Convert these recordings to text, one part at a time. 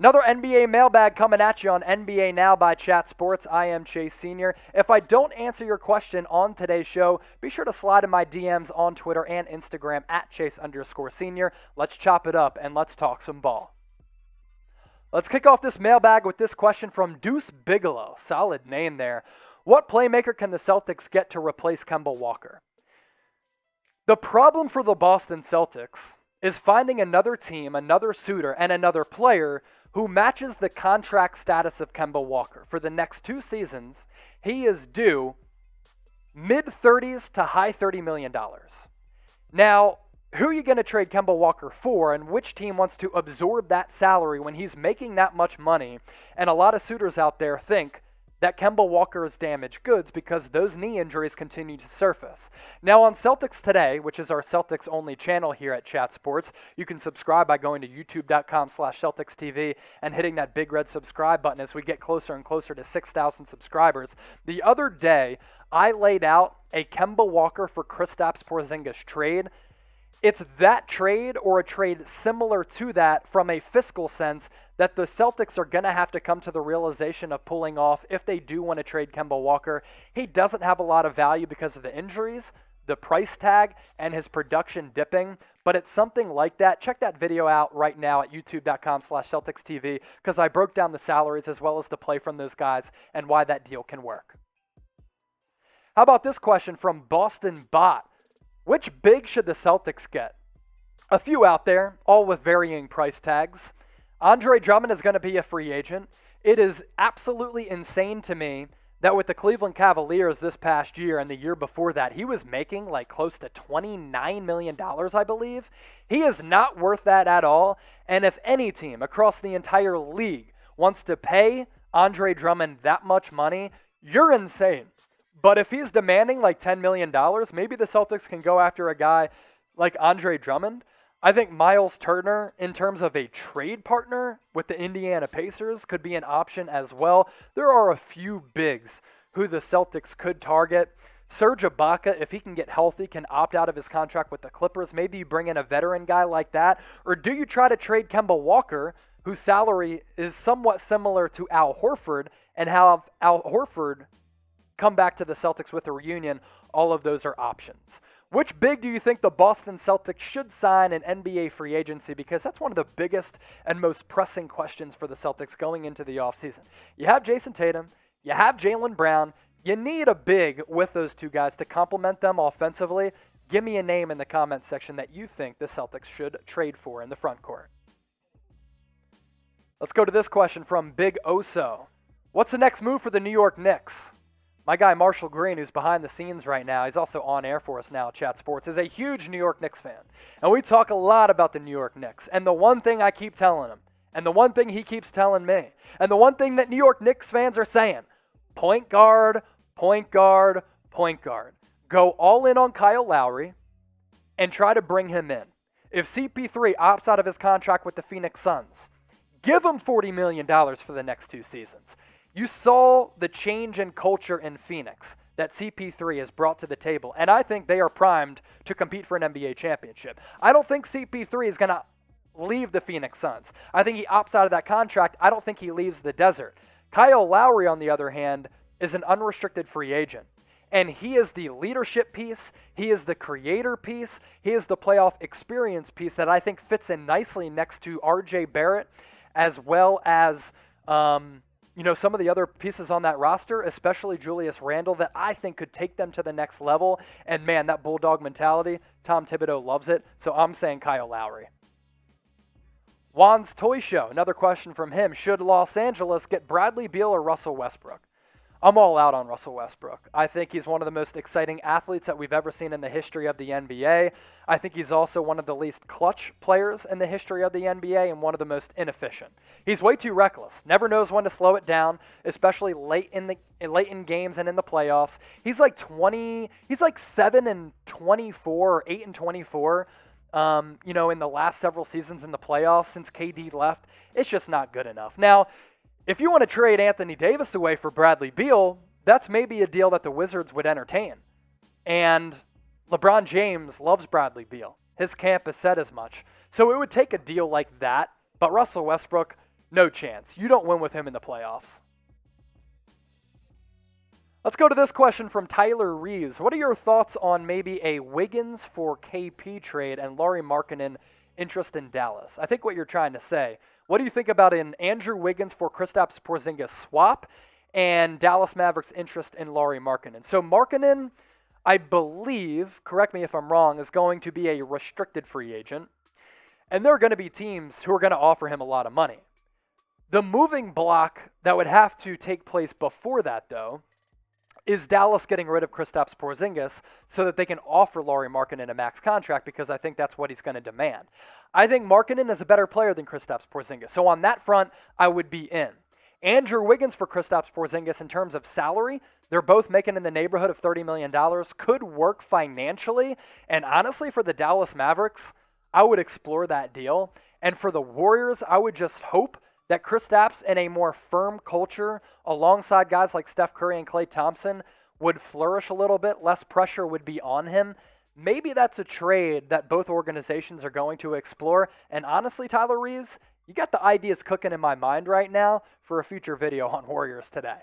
Another NBA mailbag coming at you on NBA Now by Chat Sports. I am Chase Sr. If I don't answer your question on today's show, be sure to slide in my DMs on Twitter and Instagram at Chase_Senior. Let's chop it up and let's talk some ball. Let's kick off this mailbag with this question from Deuce Bigalow. Solid name there. What playmaker can the Celtics get to replace Kemba Walker? The problem for the Boston Celtics is finding another team, another suitor, and another player who matches the contract status of Kemba Walker. For the next 2 seasons, he is due mid-30s to high $30 million. Now, who are you going to trade Kemba Walker for, and which team wants to absorb that salary when he's making that much money? And a lot of suitors out there think that Kemba Walker is damaged goods because those knee injuries continue to surface. Now on Celtics Today, which is our Celtics only channel here at Chat Sports, you can subscribe by going to youtube.com/CelticsTV and hitting that big red subscribe button as we get closer and closer to 6,000 subscribers. The other day, I laid out a Kemba Walker for Kristaps Porzingis trade. It's that trade or a trade similar to that from a fiscal sense that the Celtics are going to have to come to the realization of pulling off if they do want to trade Kemba Walker. He doesn't have a lot of value because of the injuries, the price tag, and his production dipping. But it's something like that. Check that video out right now at youtube.com/CelticsTV because I broke down the salaries as well as the play from those guys and why that deal can work. How about this question from Boston Bot? Which big should the Celtics get? A few out there, all with varying price tags. Andre Drummond is going to be a free agent. It is absolutely insane to me that with the Cleveland Cavaliers this past year and the year before that, he was making like close to $29 million, I believe. He is not worth that at all. And if any team across the entire league wants to pay Andre Drummond that much money, you're insane. But if he's demanding like $10 million, maybe the Celtics can go after a guy like Andre Drummond. I think Miles Turner, in terms of a trade partner with the Indiana Pacers, could be an option as well. There are a few bigs who the Celtics could target. Serge Ibaka, if he can get healthy, can opt out of his contract with the Clippers. Maybe you bring in a veteran guy like that. Or do you try to trade Kemba Walker, whose salary is somewhat similar to Al Horford, and have Al Horford come back to the Celtics with a reunion? All of those are options. Which big do you think the Boston Celtics should sign in NBA free agency? Because that's one of the biggest and most pressing questions for the Celtics going into the offseason. You have Jason Tatum. You have Jaylen Brown. You need a big with those two guys to complement them offensively. Give me a name in the comments section that you think the Celtics should trade for in the front court. Let's go to this question from Big Oso. What's the next move for the New York Knicks? My guy Marshall Green, who's behind the scenes right now, he's also on air for us now at Chat Sports, is a huge New York Knicks fan. And we talk a lot about the New York Knicks. And the one thing I keep telling him, and the one thing he keeps telling me, and the one thing that New York Knicks fans are saying, point guard, point guard, point guard. Go all in on Kyle Lowry and try to bring him in. If CP3 opts out of his contract with the Phoenix Suns, give him $40 million for the next 2 seasons. You saw the change in culture in Phoenix that CP3 has brought to the table, and I think they are primed to compete for an NBA championship. I don't think CP3 is going to leave the Phoenix Suns. I think he opts out of that contract. I don't think he leaves the desert. Kyle Lowry, on the other hand, is an unrestricted free agent, and he is the leadership piece. He is the creator piece. He is the playoff experience piece that I think fits in nicely next to RJ Barrett, as well as some of the other pieces on that roster, especially Julius Randle, that I think could take them to the next level. And man, that Bulldog mentality, Tom Thibodeau loves it. So I'm saying Kyle Lowry. YuansToyShow, another question from him. Should Los Angeles get Bradley Beal or Russell Westbrook? I'm all out on Russell Westbrook. I think he's one of the most exciting athletes that we've ever seen in the history of the NBA. I think he's also one of the least clutch players in the history of the NBA and one of the most inefficient. He's way too reckless. Never knows when to slow it down, especially late in games and in the playoffs. He's like 7-24 or 8-24. In the last several seasons in the playoffs since KD left. It's just not good enough. Now, if you want to trade Anthony Davis away for Bradley Beal, that's maybe a deal that the Wizards would entertain. And LeBron James loves Bradley Beal. His camp has said as much. So it would take a deal like that. But Russell Westbrook, No chance. You don't win with him in the playoffs. Let's go to this question from Tyler Reeves. What are your thoughts on maybe a Wiggins for KP trade and Lauri Markkanen interest in Dallas? I think what you're trying to say. What do you think about an Andrew Wiggins for Kristaps Porzingis swap and Dallas Mavericks' interest in Lauri Markkanen? So Markkanen, I believe, correct me if I'm wrong, is going to be a restricted free agent. And there are going to be teams who are going to offer him a lot of money. The moving block that would have to take place before that, though, is Dallas getting rid of Kristaps Porzingis so that they can offer Lauri Markkanen a max contract, because I think that's what he's going to demand. I think Markkanen is a better player than Kristaps Porzingis. So on that front, I would be in. Andrew Wiggins for Kristaps Porzingis in terms of salary, they're both making in the neighborhood of $30 million, could work financially. And honestly, for the Dallas Mavericks, I would explore that deal. And for the Warriors, I would just hope that Kristaps in a more firm culture alongside guys like Steph Curry and Klay Thompson would flourish a little bit. Less pressure would be on him. Maybe that's a trade that both organizations are going to explore. And honestly, Tyler Reeves, you got the ideas cooking in my mind right now for a future video on Warriors Today.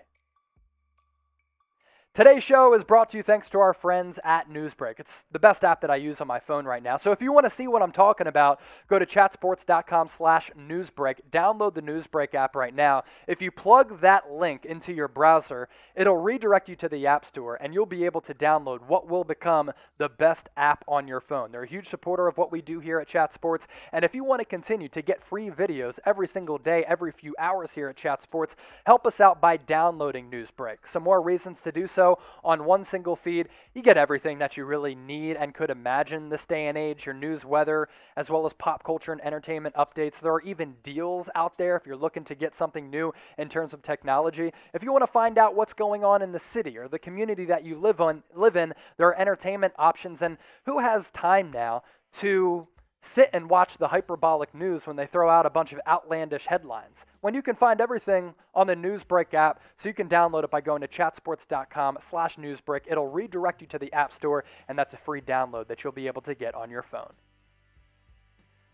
Today's show is brought to you thanks to our friends at Newsbreak. It's the best app that I use on my phone right now. So if you want to see what I'm talking about, go to chatsports.com/newsbreak. Download the Newsbreak app right now. If you plug that link into your browser, it'll redirect you to the App Store, and you'll be able to download what will become the best app on your phone. They're a huge supporter of what we do here at Chat Sports, and if you want to continue to get free videos every single day, every few hours here at Chat Sports, help us out by downloading Newsbreak. Some more reasons to do so. On one single feed, you get everything that you really need and could imagine this day and age, your news, weather, as well as pop culture and entertainment updates. There are even deals out there if you're looking to get something new in terms of technology. If you want to find out what's going on in the city or the community that you live in, there are entertainment options. And who has time now to sit and watch the hyperbolic news when they throw out a bunch of outlandish headlines, when you can find everything on the Newsbreak app? So you can download it by going to chatsports.com/newsbreak. It'll redirect you to the App Store, and that's a free download that you'll be able to get on your phone.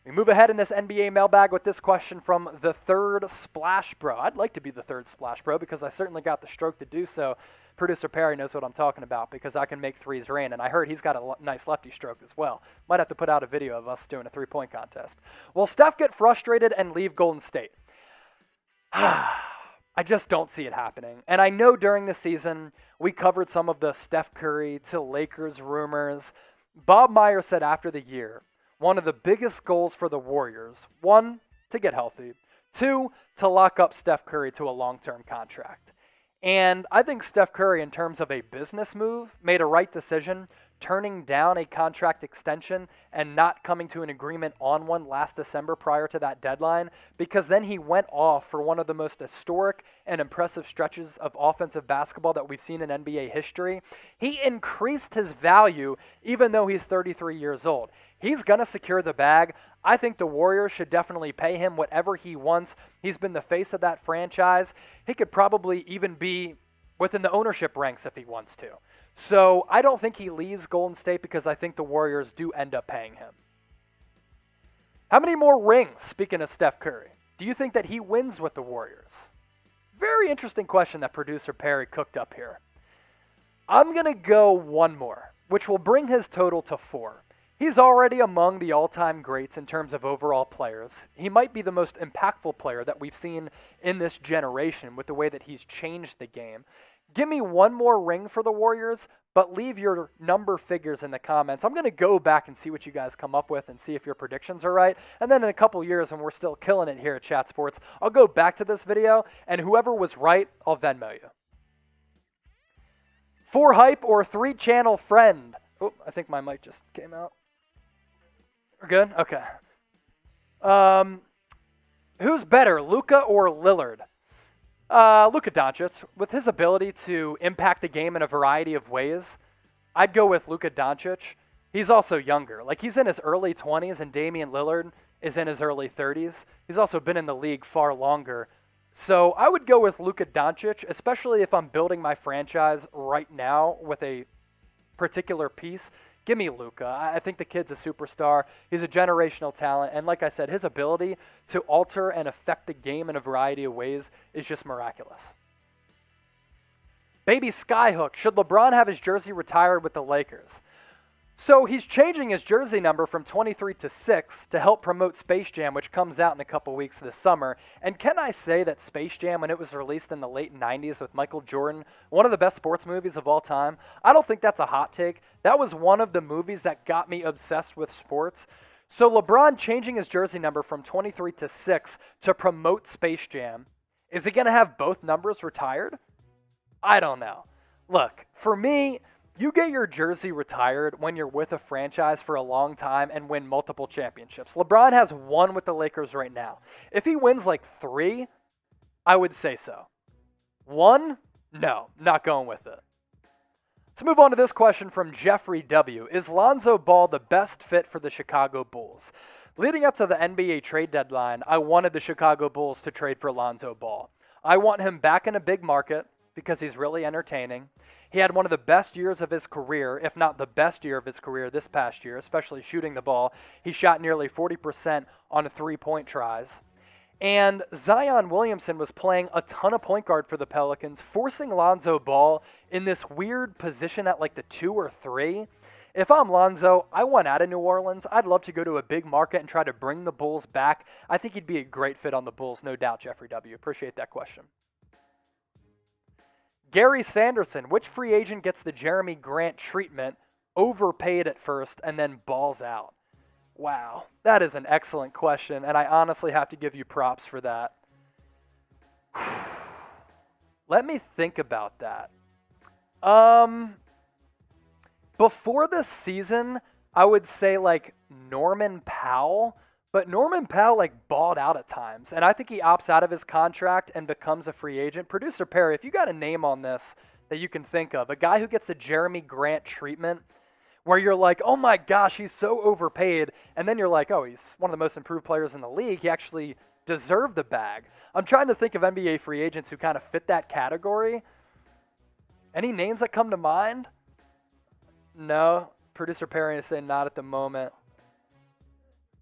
We move ahead in this NBA mailbag with this question from the third Splash Bro. I'd like to be the third Splash Bro because I certainly got the stroke to do so. Producer Perry knows what I'm talking about because I can make threes rain, and I heard he's got a nice lefty stroke as well. Might have to put out a video of us doing a three-point contest. Will Steph get frustrated and leave Golden State? I just don't see it happening. And I know during the season we covered some of the Steph Curry to Lakers rumors. Bob Myers said after the year, one of the biggest goals for the Warriors, 1, to get healthy, 2, to lock up Steph Curry to a long-term contract. And I think Steph Curry, in terms of a business move, made a right decision, turning down a contract extension and not coming to an agreement on one last December prior to that deadline, because then he went off for one of the most historic and impressive stretches of offensive basketball that we've seen in NBA history. He increased his value even though he's 33 years old. He's going to secure the bag. I think the Warriors should definitely pay him whatever he wants. He's been the face of that franchise. He could probably even be within the ownership ranks if he wants to. So I don't think he leaves Golden State because I think the Warriors do end up paying him. How many more rings, speaking of Steph Curry, do you think that he wins with the Warriors? Very interesting question that producer Perry cooked up here. I'm going to go one more, which will bring his total to 4. He's already among the all-time greats in terms of overall players. He might be the most impactful player that we've seen in this generation with the way that he's changed the game. Give me one more ring for the Warriors, but leave your number figures in the comments. I'm going to go back and see what you guys come up with and see if your predictions are right. And then in a couple years when we're still killing it here at Chat Sports, I'll go back to this video, and whoever was right, I'll Venmo you. 4 hype or 3 channel friend. Oh, I think my mic just came out. We're good? Okay. Who's better, Luka or Lillard? Luka Doncic. With his ability to impact the game in a variety of ways, I'd go with Luka Doncic. He's also younger. Like, he's in his early 20s, and Damian Lillard is in his early 30s. He's also been in the league far longer. So I would go with Luka Doncic, especially if I'm building my franchise right now with a particular piece. Give me Luka. I think the kid's a superstar. He's a generational talent. And like I said, his ability to alter and affect the game in a variety of ways is just miraculous. Baby Skyhook, should LeBron have his jersey retired with the Lakers? So he's changing his jersey number from 23 to 6 to help promote Space Jam, which comes out in a couple weeks this summer. And can I say that Space Jam, when it was released in the late 90s with Michael Jordan, one of the best sports movies of all time? I don't think that's a hot take. That was one of the movies that got me obsessed with sports. So LeBron changing his jersey number from 23 to 6 to promote Space Jam. Is he going to have both numbers retired? I don't know. Look, for me, you get your jersey retired when you're with a franchise for a long time and win multiple championships. LeBron has 1 with the Lakers right now. If he wins like 3, I would say so. 1? No, not going with it. Let's move on to this question from Geoffrey W. Is Lonzo Ball the best fit for the Chicago Bulls? Leading up to the NBA trade deadline, I wanted the Chicago Bulls to trade for Lonzo Ball. I want him back in a big market because he's really entertaining. He had one of the best years of his career, if not the best year of his career this past year, especially shooting the ball. He shot nearly 40% on 3-point tries. And Zion Williamson was playing a ton of point guard for the Pelicans, forcing Lonzo Ball in this weird position at like the 2 or 3. If I'm Lonzo, I want out of New Orleans. I'd love to go to a big market and try to bring the Bulls back. I think he'd be a great fit on the Bulls, no doubt, Geoffrey W. Appreciate that question. Gary Sanderson, which free agent gets the Jeremy Grant treatment, overpaid at first, and then balls out? Wow, that is an excellent question, and I honestly have to give you props for that. Let me think about that. Before this season, I would say like Norman Powell, but Norman Powell like balled out at times, and I think he opts out of his contract and becomes a free agent. Producer Perry, if you got a name on this that you can think of, a guy who gets the Jeremy Grant treatment, where you're like, oh my gosh, he's so overpaid, and then you're like, oh, he's one of the most improved players in the league. He actually deserved the bag. I'm trying to think of NBA free agents who kind of fit that category. Any names that come to mind? No. Producer Perry is saying not at the moment.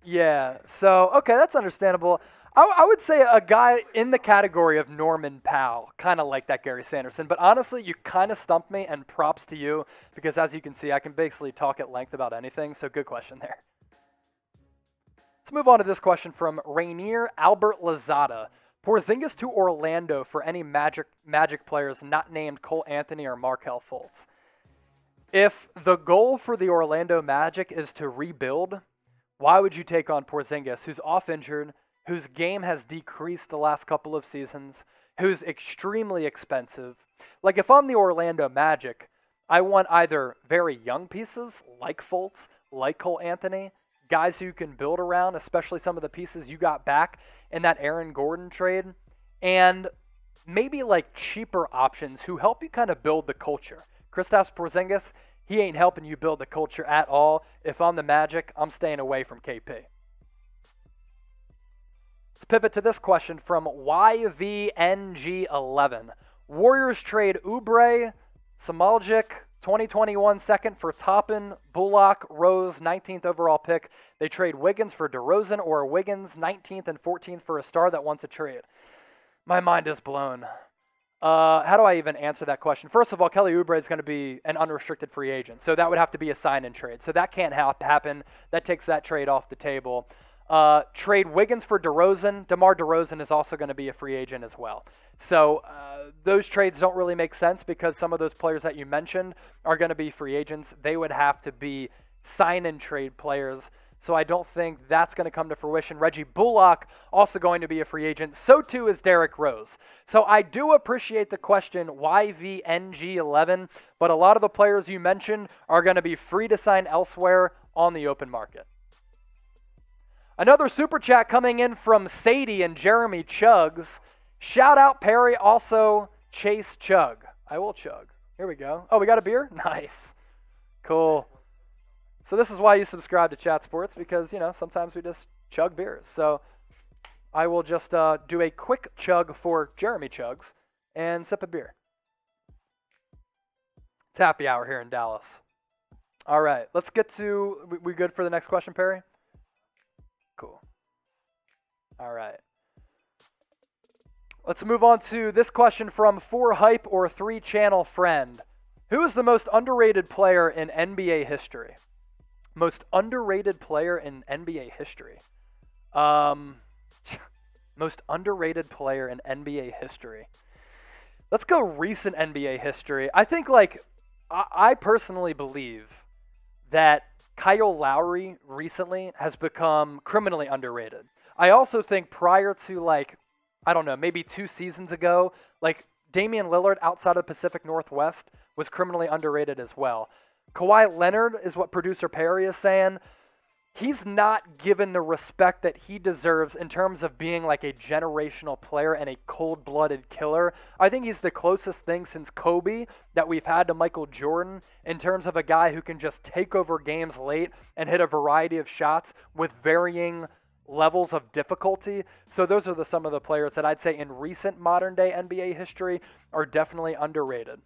Yeah, so, okay, that's understandable. I would say a guy in the category of Norman Powell, kind of like that Gary Sanderson. But honestly, you kind of stumped me, and props to you, because as you can see, I can basically talk at length about anything, so good question there. Let's move on to this question from Ranier Albert Lizada. Porzingis to Orlando for any Magic players not named Cole Anthony or Markelle Fultz. If the goal for the Orlando Magic is to rebuild, why would you take on Porzingis, who's off injured, whose game has decreased the last couple of seasons, who's extremely expensive? Like, if I'm the Orlando Magic, I want either very young pieces like Fultz, like Cole Anthony, guys who you can build around, especially some of the pieces you got back in that Aaron Gordon trade, and maybe like cheaper options who help you kind of build the culture. Kristaps Porzingis, he ain't helping you build the culture at all. If I'm the Magic, I'm staying away from KP. Let's pivot to this question from YVNG11. Warriors trade Oubre, Samaljic, 2021 second for Toppin, Bullock, Rose, 19th overall pick. They trade Wiggins for DeRozan, or Wiggins, 19th and 14th for a star that wants a trade. My mind is blown. How do I even answer that question? First of all, Kelly Oubre is going to be an unrestricted free agent, so that would have to be a sign-in trade. So that can't happen. That takes that trade off the table. Trade Wiggins for DeRozan. DeMar DeRozan is also going to be a free agent as well. So those trades don't really make sense because some of those players that you mentioned are going to be free agents. They would have to be sign-in trade players. So I don't think that's going to come to fruition. Reggie Bullock also going to be a free agent. So too is Derrick Rose. So I do appreciate the question, YVNG11, but a lot of the players you mentioned are going to be free to sign elsewhere on the open market. Another super chat coming in from Sadie and Jeremy Chuggs. Shout out Perry, also Chase Chug. I will chug. Here we go. Oh, we got a beer? Nice. Cool. So this is why you subscribe to Chat Sports, because, you know, sometimes we just chug beers. So I will just do a quick chug for Jeremy Chuggs and sip a beer. It's happy hour here in Dallas. All right, let's get to, we good for the next question, Perry? Cool. All right. Let's move on to this question from 4Hype or 3Channel Friend. Who is the most underrated player in NBA history? Most underrated player in NBA history. Most underrated player in NBA history. Let's go recent NBA history. I think, like, I personally believe that Kyle Lowry recently has become criminally underrated. I also think prior to, like, I don't know, maybe 2 seasons ago, like, Damian Lillard outside of the Pacific Northwest was criminally underrated as well. Kawhi Leonard is what producer Perry is saying. He's not given the respect that he deserves in terms of being like a generational player and a cold-blooded killer. I think he's the closest thing since Kobe that we've had to Michael Jordan in terms of a guy who can just take over games late and hit a variety of shots with varying levels of difficulty. So those are some of the players that I'd say in recent modern-day NBA history are definitely underrated.